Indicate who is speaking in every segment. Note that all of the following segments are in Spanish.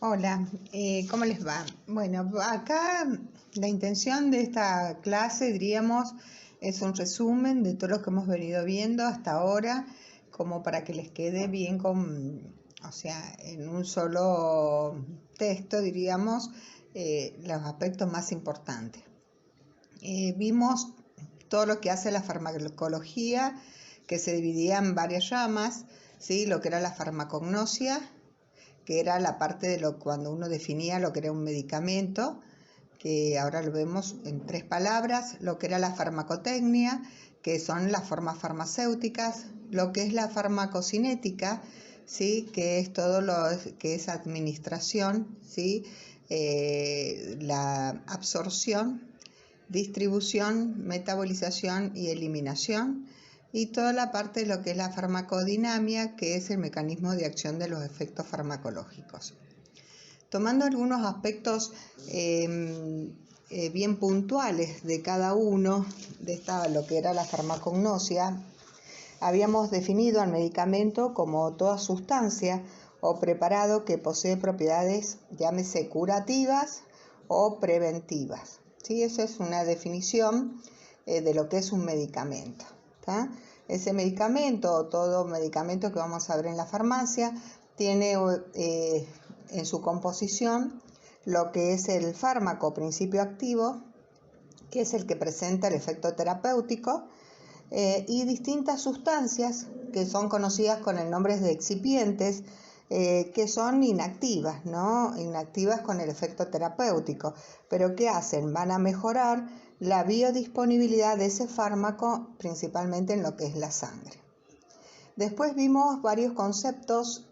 Speaker 1: Hola, ¿cómo les va? Bueno, acá la intención de esta clase, diríamos, es un resumen de todo lo que hemos venido viendo hasta ahora, como para que les quede bien en un solo texto, diríamos, los aspectos más importantes. Vimos todo lo que hace la farmacología, que se dividía en varias ramas, ¿sí? Lo que era la farmacognosia, que era la parte de cuando uno definía lo que era un medicamento, que ahora lo vemos en 3 palabras, lo que era la farmacotecnia, que son las formas farmacéuticas, lo que es la farmacocinética, ¿sí? Que es todo lo que es administración, ¿sí? La absorción, distribución, metabolización y eliminación, y toda la parte de lo que es la farmacodinamia, que es el mecanismo de acción de los efectos farmacológicos. Tomando algunos aspectos bien puntuales de cada uno de lo que era la farmacognosia, habíamos definido al medicamento como toda sustancia o preparado que posee propiedades, llámese curativas o preventivas. ¿Sí? Esa es una definición de lo que es un medicamento. ¿Tá? Ese medicamento o todo medicamento que vamos a ver en la farmacia tiene en su composición lo que es el fármaco principio activo, que es el que presenta el efecto terapéutico, y distintas sustancias que son conocidas con el nombre de excipientes, que son inactivas, ¿no? Inactivas con el efecto terapéutico, pero ¿qué hacen? Van a mejorar la biodisponibilidad de ese fármaco, principalmente en lo que es la sangre. Después vimos varios conceptos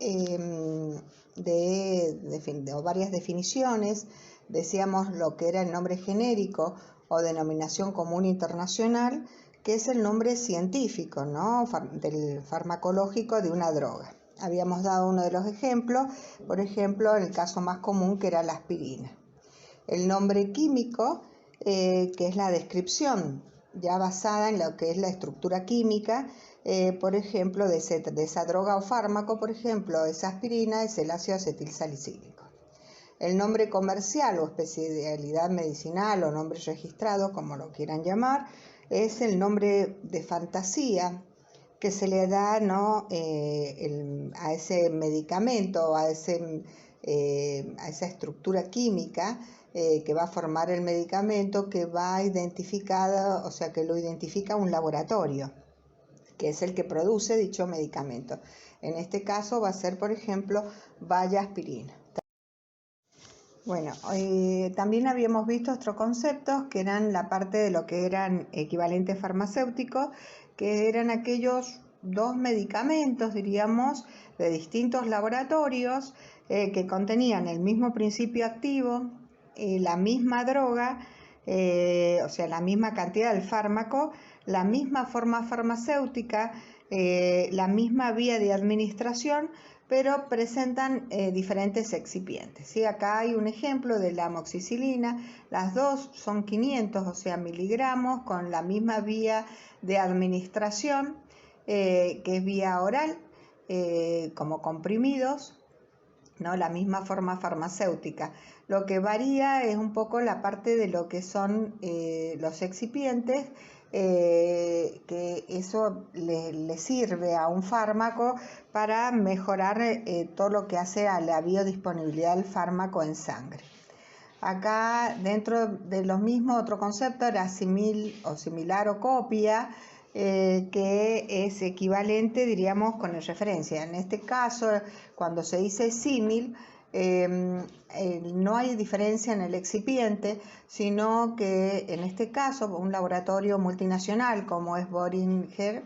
Speaker 1: o varias definiciones. Decíamos lo que era el nombre genérico o denominación común internacional, que es el nombre científico, ¿no? Del farmacológico de una droga. Habíamos dado uno de los ejemplos, por ejemplo, el caso más común, que era la aspirina. El nombre químico, que es la descripción ya basada en lo que es la estructura química, por ejemplo, de esa droga o fármaco, por ejemplo, esa aspirina es el ácido acetilsalicílico. El nombre comercial o especialidad medicinal o nombre registrado, como lo quieran llamar, es el nombre de fantasía que se le da, ¿no? A ese medicamento, a esa estructura química que va a formar el medicamento, que va identificada, o sea, que lo identifica un laboratorio, que es el que produce dicho medicamento. En este caso va a ser, por ejemplo, Bayer aspirina. Bueno, también habíamos visto otros conceptos que eran la parte de lo que eran equivalentes farmacéuticos, que eran aquellos 2 medicamentos, diríamos, de distintos laboratorios que contenían el mismo principio activo, la misma droga, o sea, la misma cantidad del fármaco, la misma forma farmacéutica, la misma vía de administración, pero presentan diferentes excipientes. ¿Sí? Acá hay un ejemplo de la amoxicilina. Las dos son 500, o sea, miligramos, con la misma vía de administración, que es vía oral, como comprimidos, ¿no? La misma forma farmacéutica. Lo que varía es un poco la parte de lo que son los excipientes, que eso le sirve a un fármaco para mejorar todo lo que hace a la biodisponibilidad del fármaco en sangre. Acá dentro de los mismos otro concepto era similar o copia, que es equivalente, diríamos, con el referencia. En este caso, cuando se dice símil, no hay diferencia en el excipiente, sino que en este caso un laboratorio multinacional como es Boehringer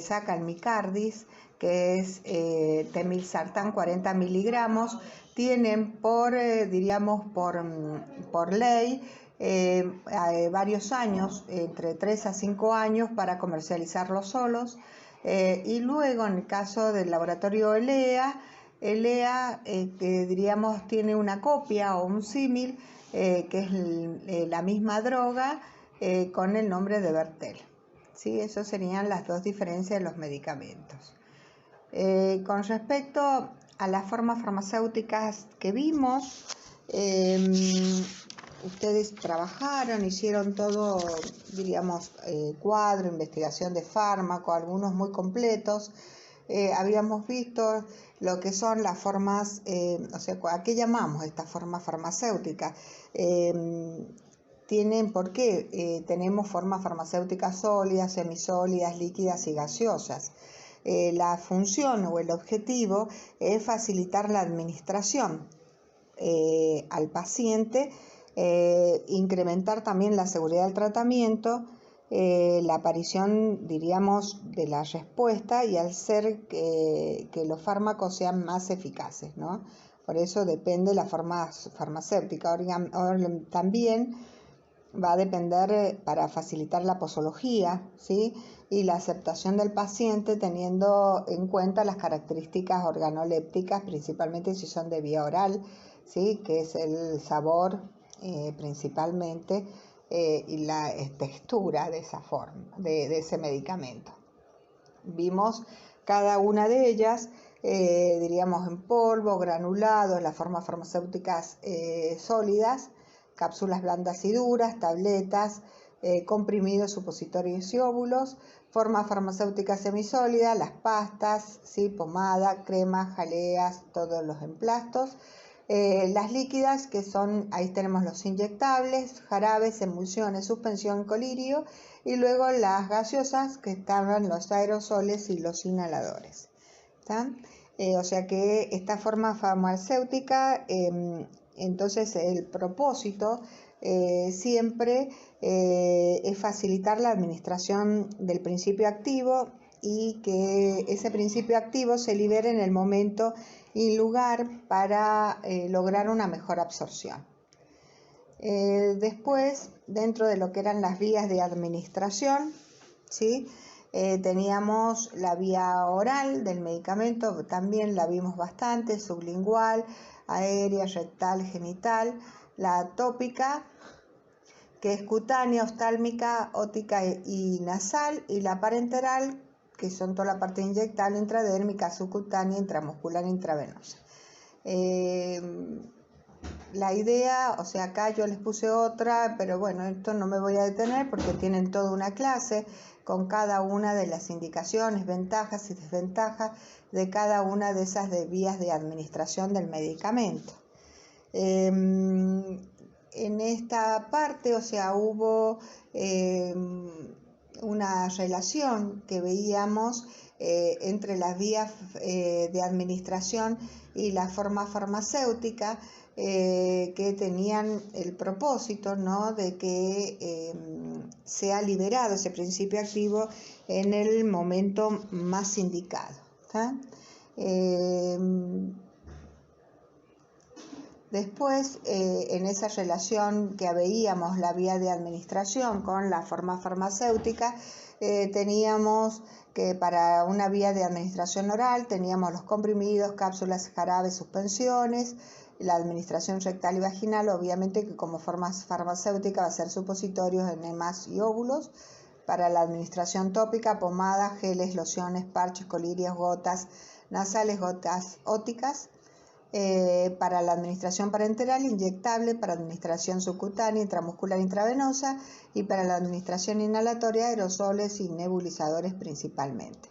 Speaker 1: saca el Micardis, que es temilsartán 40 miligramos, tienen por ley varios años, entre 3 a 5 años, para comercializarlos solos, y luego en el caso del laboratorio ELEA, que diríamos tiene una copia o un símil, que es la misma droga, con el nombre de Bertel. ¿Sí? Esas serían las 2 diferencias de los medicamentos. Con respecto a las formas farmacéuticas que vimos. Ustedes trabajaron, hicieron todo, diríamos, cuadro, investigación de fármaco, algunos muy completos. Habíamos visto lo que son las formas, o sea, ¿a qué llamamos estas formas farmacéuticas? Tienen, ¿por qué? Tenemos formas farmacéuticas sólidas, semisólidas, líquidas y gaseosas. La función o el objetivo es facilitar la administración al paciente, incrementar también la seguridad del tratamiento, la aparición, diríamos, de la respuesta y hacer que los fármacos sean más eficaces, ¿no? Por eso depende la forma farmacéutica. También va a depender para facilitar la posología, ¿sí? Y la aceptación del paciente teniendo en cuenta las características organolépticas, principalmente si son de vía oral, ¿sí? Que es el sabor principalmente y la textura de esa forma, de ese medicamento. Vimos cada una de ellas, diríamos en polvo, granulado, en las formas farmacéuticas sólidas, cápsulas blandas y duras, tabletas, comprimidos, supositorios y óvulos, formas farmacéuticas semisólidas, las pastas, ¿sí? Pomada, cremas, jaleas, todos los emplastos. Las líquidas, que son, ahí tenemos los inyectables, jarabes, emulsiones, suspensión, colirio, y luego las gaseosas, que estaban los aerosoles y los inhaladores. O sea que esta forma farmacéutica, entonces el propósito siempre es facilitar la administración del principio activo y que ese principio activo se libere en el momento y lugar para lograr una mejor absorción. Después, dentro de lo que eran las vías de administración, ¿sí? Teníamos la vía oral del medicamento, también la vimos bastante, sublingual, aérea, rectal, genital, la tópica, que es cutánea, oftálmica, óptica y nasal, y la parenteral, que son toda la parte inyectable, intradérmica, subcutánea, intramuscular, intravenosa. La idea, o sea, acá yo les puse otra, pero bueno, esto no me voy a detener porque tienen toda una clase con cada una de las indicaciones, ventajas y desventajas de cada una de esas vías de administración del medicamento. En esta parte, o sea, hubo una relación que veíamos entre las vías de administración y la forma farmacéutica, que tenían el propósito, ¿no?, de que sea liberado ese principio activo en el momento más indicado. Después, en esa relación que veíamos la vía de administración con la forma farmacéutica, teníamos que para una vía de administración oral teníamos los comprimidos, cápsulas, jarabes, suspensiones. La administración rectal y vaginal, obviamente que como forma farmacéutica va a ser supositorios, enemas y óvulos. Para la administración tópica, pomada, geles, lociones, parches, colirios, gotas nasales, gotas óticas. Para la administración parenteral, inyectable. Para administración subcutánea, intramuscular, intravenosa. Y para la administración inhalatoria, aerosoles y nebulizadores principalmente.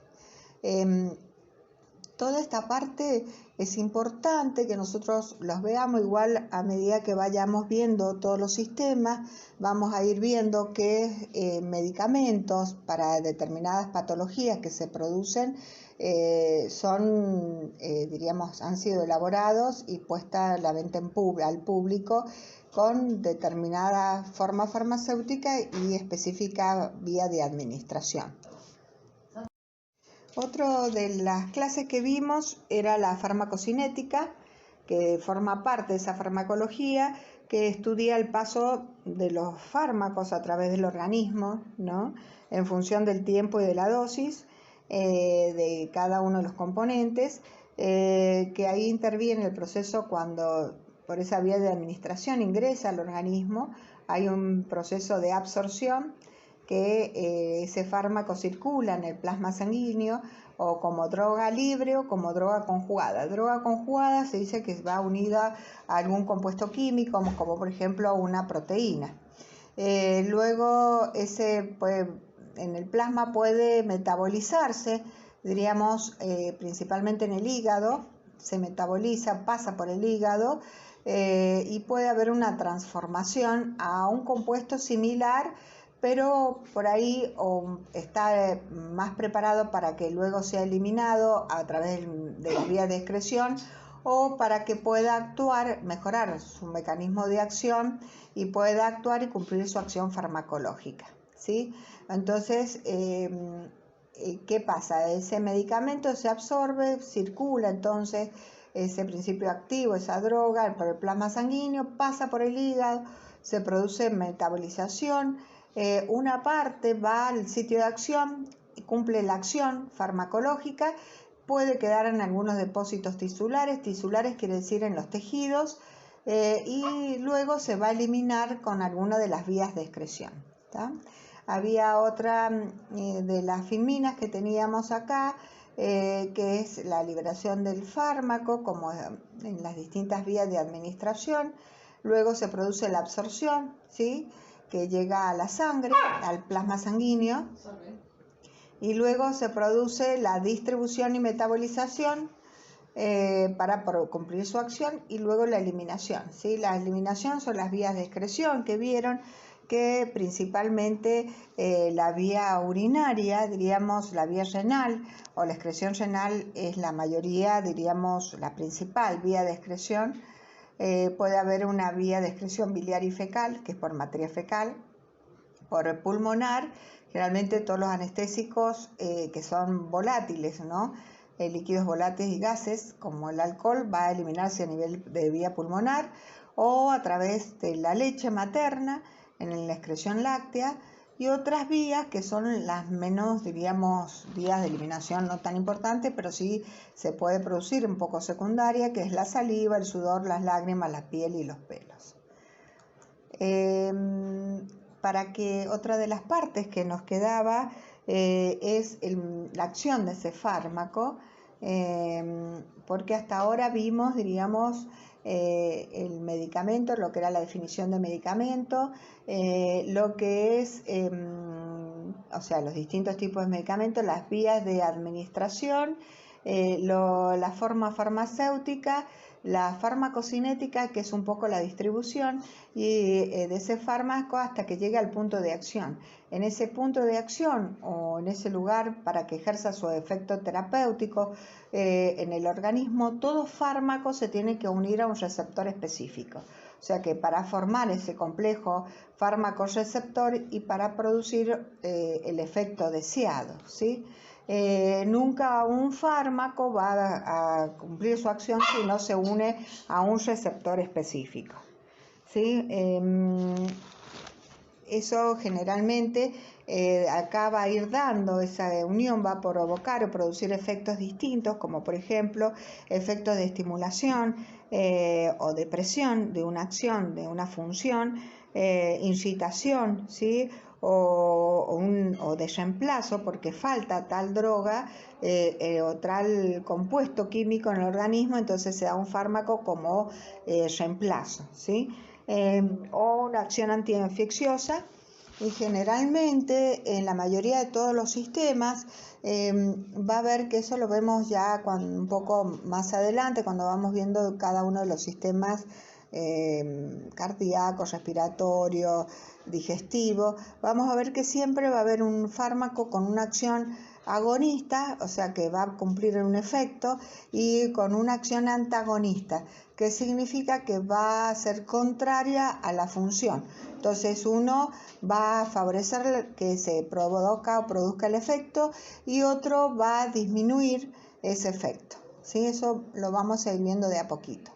Speaker 1: Toda esta parte es importante que nosotros los veamos. Igual a medida que vayamos viendo todos los sistemas, vamos a ir viendo que medicamentos para determinadas patologías que se producen diríamos, han sido elaborados y puesta a la venta al público con determinada forma farmacéutica y específica vía de administración. Otro de las clases que vimos era la farmacocinética, que forma parte de esa farmacología que estudia el paso de los fármacos a través del organismo, ¿no?, en función del tiempo y de la dosis de cada uno de los componentes, que ahí interviene el proceso cuando por esa vía de administración ingresa al organismo. Hay un proceso de absorción que ese fármaco circula en el plasma sanguíneo o como droga libre o como droga conjugada. Droga conjugada se dice que va unida a algún compuesto químico, como por ejemplo una proteína. Luego en el plasma puede metabolizarse, diríamos principalmente en el hígado, se metaboliza, pasa por el hígado y puede haber una transformación a un compuesto similar, pero por ahí está más preparado para que luego sea eliminado a través de las vías de excreción o para que pueda actuar, mejorar su mecanismo de acción y pueda actuar y cumplir su acción farmacológica, ¿sí? Entonces, ¿qué pasa? Ese medicamento se absorbe, circula entonces ese principio activo, esa droga, por el plasma sanguíneo, pasa por el hígado, se produce metabolización, una parte va al sitio de acción, cumple la acción farmacológica, puede quedar en algunos depósitos tisulares quiere decir en los tejidos, y luego se va a eliminar con alguna de las vías de excreción, ¿tá? Había otra de las filminas que teníamos acá, que es la liberación del fármaco, como en las distintas vías de administración. Luego se produce la absorción, ¿sí?, que llega a la sangre, al plasma sanguíneo, y luego se produce la distribución y metabolización para cumplir su acción, y luego la eliminación, ¿sí? La eliminación son las vías de excreción que vieron, que principalmente la vía urinaria, diríamos la vía renal o la excreción renal es la mayoría, diríamos la principal vía de excreción. Puede haber una vía de excreción biliar y fecal, que es por materia fecal, por pulmonar, generalmente todos los anestésicos que son volátiles, ¿no? Líquidos volátiles y gases, como el alcohol, va a eliminarse a nivel de vía pulmonar o a través de la leche materna, en la excreción láctea, y otras vías que son las menos, diríamos, vías de eliminación no tan importantes, pero sí se puede producir un poco secundaria, que es la saliva, el sudor, las lágrimas, la piel y los pelos. Para que otra de las partes que nos quedaba es la acción de ese fármaco, porque hasta ahora vimos, diríamos, el medicamento, lo que era la definición de medicamento, lo que es, o sea, los distintos tipos de medicamentos, las vías de administración, la forma farmacéutica, la farmacocinética, que es un poco la distribución y de ese fármaco hasta que llegue al punto de acción. En ese punto de acción o en ese lugar para que ejerza su efecto terapéutico en el organismo, todo fármaco se tiene que unir a un receptor específico. O sea que para formar ese complejo fármaco-receptor y para producir el efecto deseado, ¿sí? Nunca un fármaco va a cumplir su acción si no se une a un receptor específico, ¿sí? Eso generalmente acá va a ir dando, esa unión va a provocar o producir efectos distintos, como por ejemplo efectos de estimulación o de presión de una acción, de una función, incitación, ¿sí?, o de reemplazo porque falta tal droga o tal compuesto químico en el organismo, entonces se da un fármaco como reemplazo, ¿sí? O una acción antiinfecciosa, y generalmente en la mayoría de todos los sistemas va a ver que eso lo vemos ya un poco más adelante cuando vamos viendo cada uno de los sistemas cardíaco, respiratorio, digestivo. Vamos a ver que siempre va a haber un fármaco con una acción agonista, o sea que va a cumplir un efecto, y con una acción antagonista, que significa que va a ser contraria a la función. Entonces uno va a favorecer que se produzca el efecto y otro va a disminuir ese efecto, ¿sí? Eso lo vamos a ir viendo de a poquito.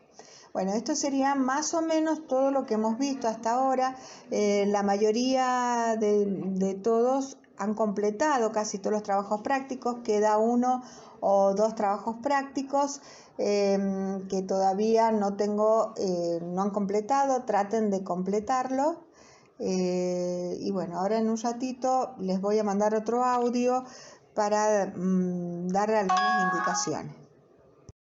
Speaker 1: Bueno, esto sería más o menos todo lo que hemos visto hasta ahora. La mayoría de todos han completado casi todos los trabajos prácticos. Queda uno o dos trabajos prácticos que todavía no han completado. Traten de completarlo. Y bueno, ahora en un ratito les voy a mandar otro audio para dar algunas indicaciones.